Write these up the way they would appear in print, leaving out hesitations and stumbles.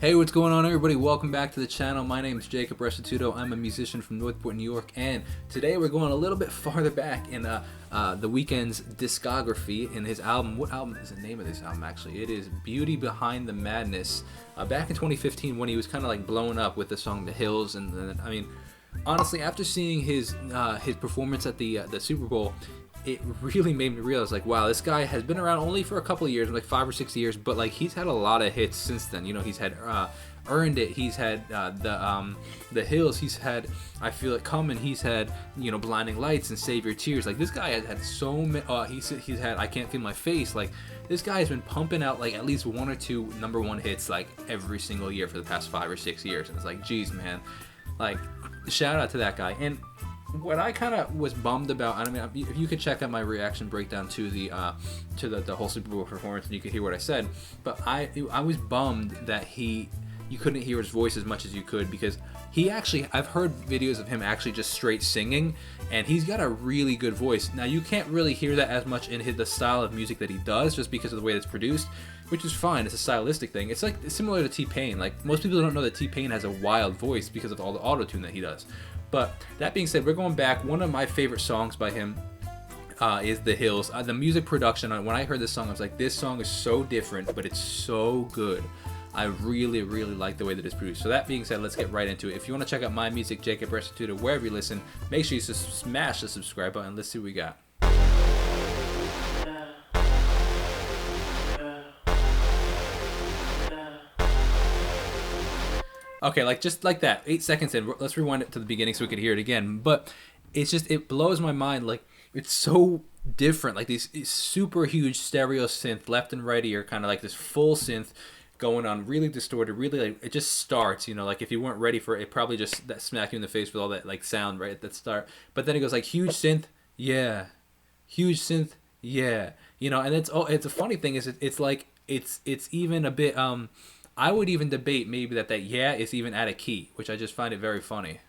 Hey, what's going on, everybody? Welcome back to the channel. My name is Jacob Restituto. I'm a musician from Northport, New York, and today we're going a little bit farther back in The Weeknd's discography in his album. What album is the name of this album, actually? It is Beauty Behind the Madness. Back in 2015 when he was kind of like blowing up with the song The Hills, and then, I mean, honestly, after seeing his performance at the Super Bowl, it really made me realize, like, wow, this guy has been around only for a couple of years, like 5 or 6 years, but like he's had a lot of hits since then. You know, he's had Earned It, he's had the Hills, he's had I Feel It Coming, he's had, you know, Blinding Lights and Save Your Tears. Like, this guy has had so many. He's had I Can't Feel My Face. Like, this guy has been pumping out like at least 1 or 2 #1 hits like every single year for the past 5 or 6 years, and it's like, geez, man, like, shout out to that guy. And what I kind of was bummed about, I mean, if you could check out my reaction breakdown to the whole Super Bowl performance, and you could hear what I said, but I was bummed that you couldn't hear his voice as much as you could, because he actually, I've heard videos of him actually just straight singing, and he's got a really good voice. Now, you can't really hear that as much in the style of music that he does, just because of the way it's produced, which is fine. It's a stylistic thing. It's like similar to T-Pain. Like, most people don't know that T-Pain has a wild voice because of all the auto-tune that he does. But that being said, we're going back. One of my favorite songs by him is The Hills. The music production, when I heard this song, I was like, this song is so different, but it's so good. I really, really like the way that it's produced. So that being said, let's get right into it. If you want to check out my music, Jacob Restituto, wherever you listen, make sure you smash the subscribe button. Let's see what we got. Okay, like, just like that, 8 seconds in, let's rewind it to the beginning so we could hear it again. But it's just, it blows my mind. Like, it's so different. Like, these super huge stereo synth left and right ear, kind of like this full synth going on, really distorted, really, like, it just starts, you know, like, if you weren't ready for it, it probably just that smack you in the face with all that, like, sound right at that start. But then it goes like, huge synth, yeah, huge synth, yeah, you know. And it's a funny thing is, it's like, it's even a bit, I would even debate maybe that yeah is even out of key, which I just find it very funny.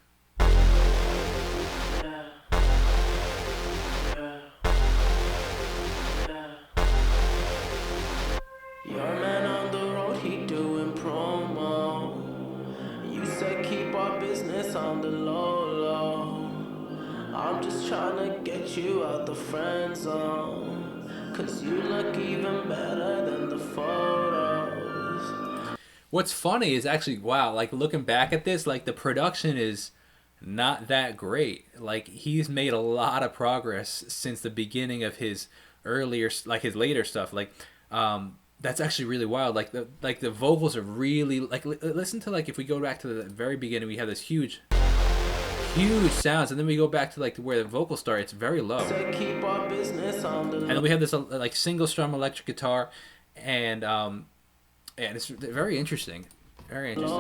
Your man on the road, he doing promo. You said keep our business on the low. I'm just trying to get you out the friend zone, 'cause you look even better than the photos. What's funny is actually, wow, like, looking back at this, like, the production is not that great. Like, he's made a lot of progress since the beginning of his earlier, like, his later stuff. Like, that's actually really wild. Like, the vocals are really, like, listen to, like, if we go back to the very beginning, we have this huge sounds, and then we go back to, like, where the vocals start, it's very low. And then we have this, like, single strum electric guitar, and it's very interesting. Very interesting.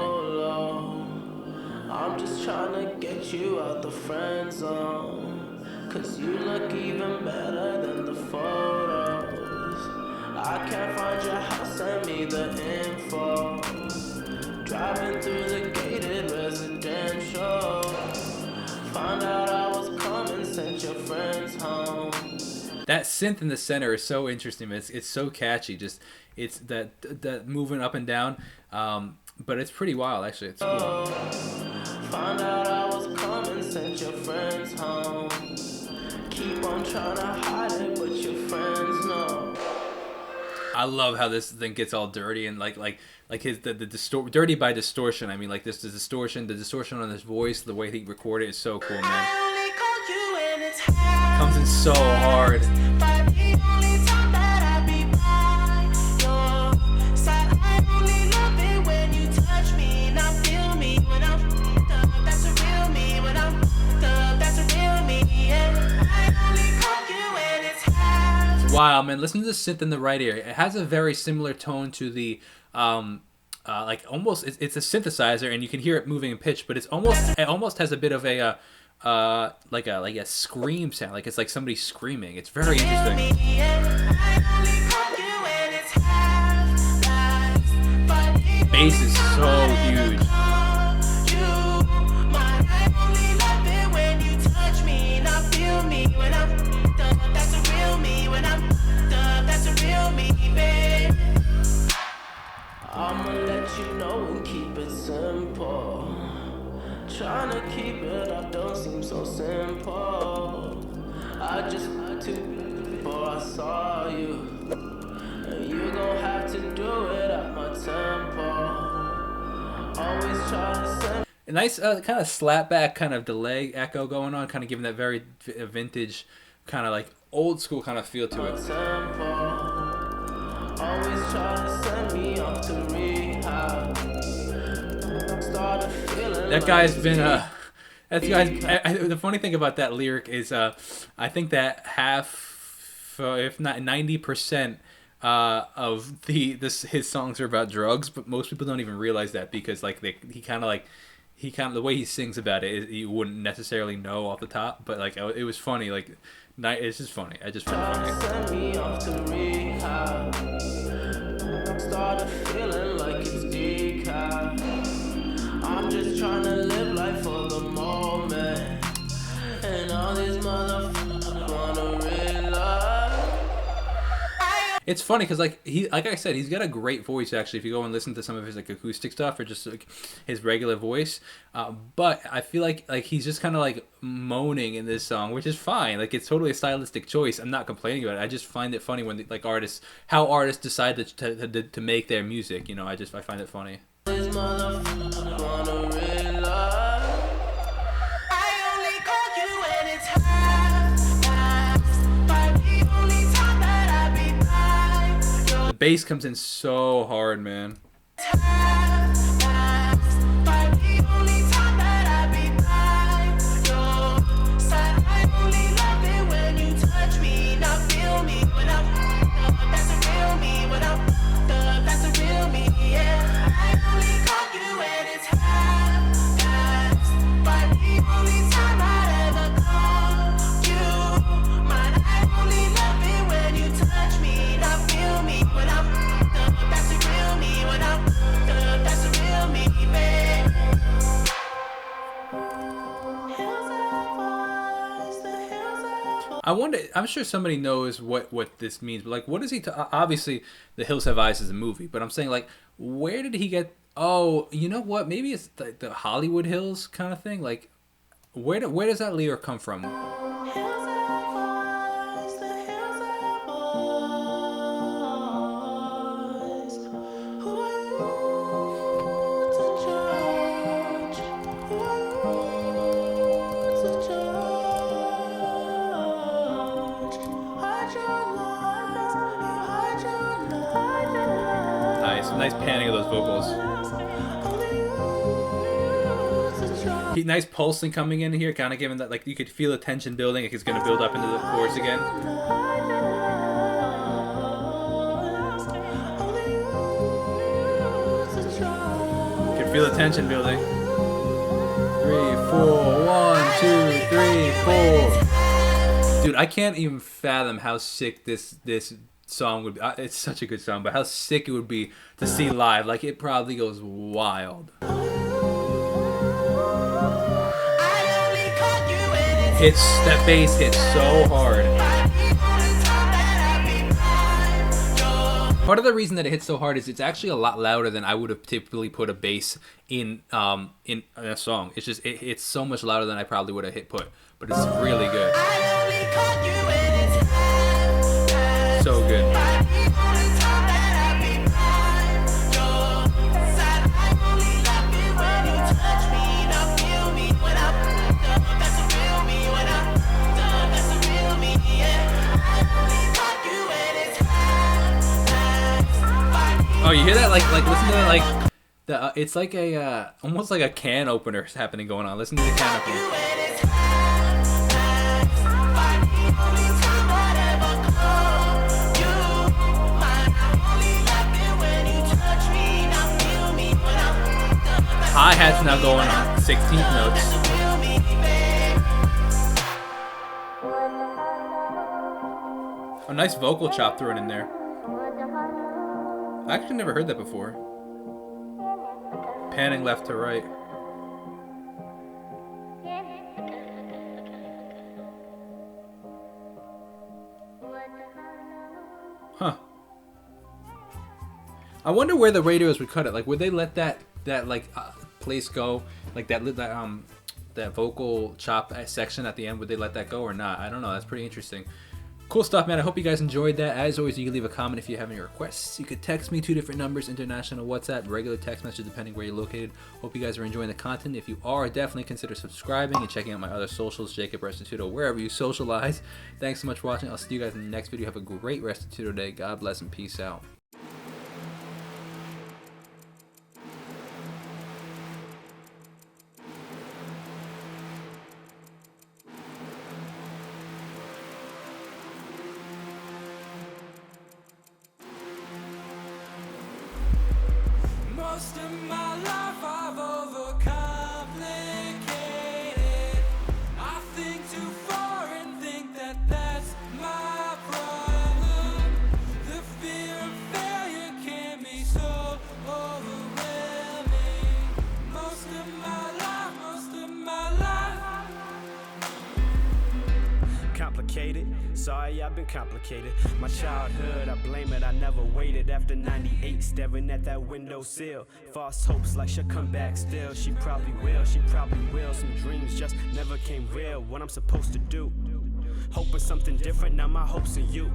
I'm just trying to get you out the friend zone, 'cause you look even better than the photos. I can't find your house, send me the info. Driving through the gated residential, found out I was coming, sent your friends home. That synth in the center is so interesting. It's so catchy. Just, it's that moving up and down, but it's pretty wild, actually. It's cool. Found out I was coming, sent your friends home. Keep on trying to hide it, but your friends know. I love how this thing gets all dirty, and like his dirty by distortion. I mean, like, the distortion on his voice, the way he recorded it is so cool, man. Comes in so hard. Wow, man, listen to the synth in the right ear. It has a very similar tone to the like, almost, it's a synthesizer, and you can hear it moving in pitch, but it almost has a bit of a like a scream sound, like it's like somebody screaming. It's very interesting. Bass is so huge. I'ma let you know and trying to keep it up don't seem so simple. I just had to before I saw you. And you gon' have to do it at my tempo. Always try to send a nice kind of slapback kind of delay echo going on, kind of giving that very vintage kind of like old school kind of feel to it. Always try to send me off to rehab. Started feeling That guy's been that guy's the funny thing about that lyric is I think that half if not 90% of his songs are about drugs, but most people don't even realize that because like he kind of the way he sings about it, you wouldn't necessarily know off the top, but like it was funny. Like, it's just funny. I just find it funny. send me off to rehab. Started feeling like it's decaf. I'm just trying to live life for the moment, and all these motherfuckers wanna realize. It's funny because like I said, he's got a great voice actually. If you go and listen to some of his like acoustic stuff or just like his regular voice, but I feel like he's just kind of like moaning in this song, which is fine. Like it's totally a stylistic choice. I'm not complaining about it. I just find it funny when like how artists decide to make their music. You know, I find it funny. These motherfuckers wanna realize. I only call you when it's half-past. But the only time that I be by The bass comes in so hard, man. half-past. But the only time that I be by your side. I only love it when you touch me, not feel me when I'm that's the real me when I'm that's the real me, yeah. I only call you when it's half-past. But the only time I ever call you mine. I only love it when you touch me, not feel me when I'm that's the real me when I'm that's the real me, babe. Hills have eyes, the hills have I wonder. I'm sure somebody knows what this means. But like, what is he? Obviously, The Hills Have Eyes is a movie, but I'm saying like, where did he get? Oh, you know what? Maybe it's the Hollywood Hills kind of thing. Like, where does that lyric come from? hills have eyes, the hills have eyes. Who are you to judge? Who are you to judge? Hide your lies, you hide your lies. Nice panning of those vocals. Only you to judge. Nice pulsing coming in here, kind of giving that like you could feel the tension building. Like it's gonna build up into the chorus again. You can feel the tension building. 3, 4, 1, 2, 3, 4. Dude, I can't even fathom how sick this song would be. It's such a good song, but how sick it would be to see live. Like it probably goes wild. That bass hits so hard. Part of the reason that it hits so hard is it's actually a lot louder than I would have typically put a bass in a song. It's just it's so much louder than I probably would have hit put, but it's really good. So good. Oh, you hear that? Like listen to that, like the it's like a almost like a can opener happening going on. Listen to the can opener. Hi-hat's now going on 16th notes. A nice vocal chop thrown in there. I actually never heard that before. Panning left to right. Huh. I wonder where the radios would cut it. Like, would they let that like place go? Like that that vocal chop section at the end, would they let that go or not? I don't know. That's pretty interesting. Cool stuff, man. I hope you guys enjoyed that. As always, you can leave a comment if you have any requests. You could text me 2 different numbers, international WhatsApp, regular text message, depending where you're located. Hope you guys are enjoying the content. If you are, definitely consider subscribing and checking out my other socials, Jacob Restituto, wherever you socialize. Thanks so much for watching. I'll see you guys in the next video. Have a great Restituto day. God bless and peace out. Most of my life I've overcomplicated. I think too far and think that that's my problem. The fear of failure can be so overwhelming. Most of my life. Complicated, sorry I've been complicated. My childhood, I blame it, I never waited. After 98, staring at that windowsill. False hopes like she'll come back still. She probably will. Some dreams just never came real. What I'm supposed to do, hoping something different, now my hopes in you.